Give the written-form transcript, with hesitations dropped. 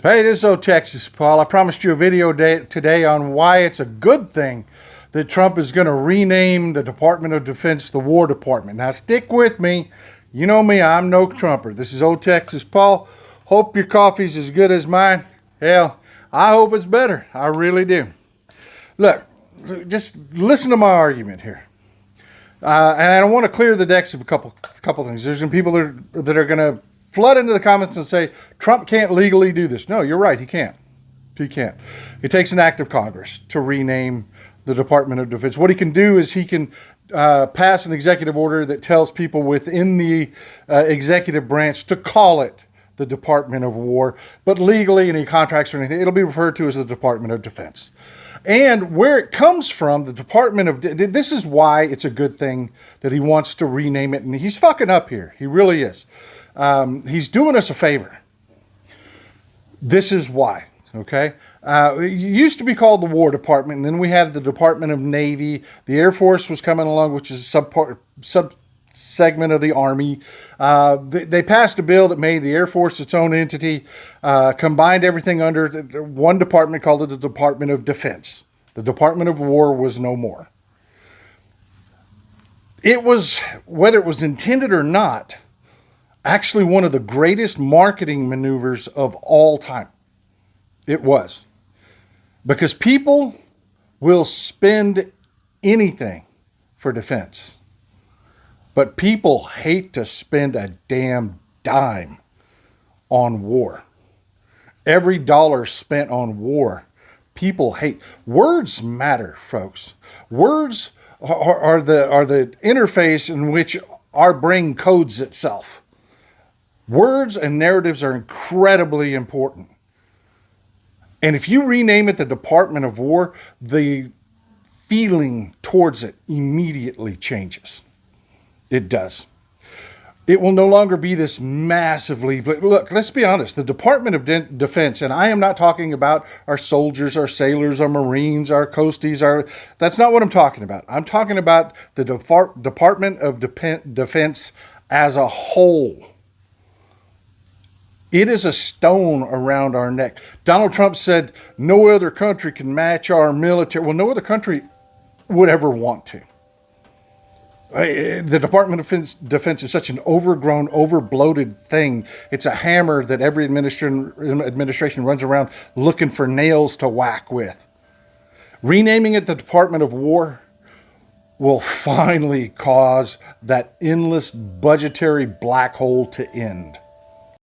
Hey, this is Old Texas Paul. I promised you a video today on why it's a good thing that Trump is going to rename the Department of Defense the War Department. Now, stick with me. You know me, I'm no Trumper. This is Old Texas Paul. Hope your coffee's as good as mine. Hell, I hope it's better. I really do. Look, just listen to my argument here. And I want to clear the decks of a couple things. There's some people that are going to flood into the comments and say, Trump can't legally do this. No, you're right. He can't. He can't. It takes an act of Congress to rename the Department of Defense. What he can do is he can pass an executive order that tells people within the executive branch to call it the Department of War. But legally, any contracts or anything, it'll be referred to as the Department of Defense. And where it comes from, the Department of... This is why it's a good thing that he wants to rename it. And he's fucking up here. He really is. He's doing us a favor. This is why, okay? It used to be called the War Department, and then we have the Department of Navy. The Air Force was coming along, which is a sub-segment of the Army. They passed a bill that made the Air Force its own entity, combined everything under one department, called it the Department of Defense. The Department of War was no more. It was, whether it was intended or not, actually one of the greatest marketing maneuvers of all time. It was. Because people will spend anything for defense. But people hate to spend a damn dime on war. Every dollar spent on war, people hate. Words matter, folks. Words are the interface in which our brain codes itself. Words and narratives are incredibly important. And if you rename it the Department of War, the feeling towards it immediately changes. It does. It will no longer be this massively... But look, let's be honest. The Department of Defense, and I am not talking about our soldiers, our sailors, our Marines, our coasties, that's not what I'm talking about. I'm talking about the Department of Defense as a whole. It is a stone around our neck. Donald Trump said no other country can match our military. Well, no other country would ever want to. The Department of Defense is such an overgrown, overbloated thing. It's a hammer that every administration runs around looking for nails to whack with. Renaming it the Department of War will finally cause that endless budgetary black hole to end.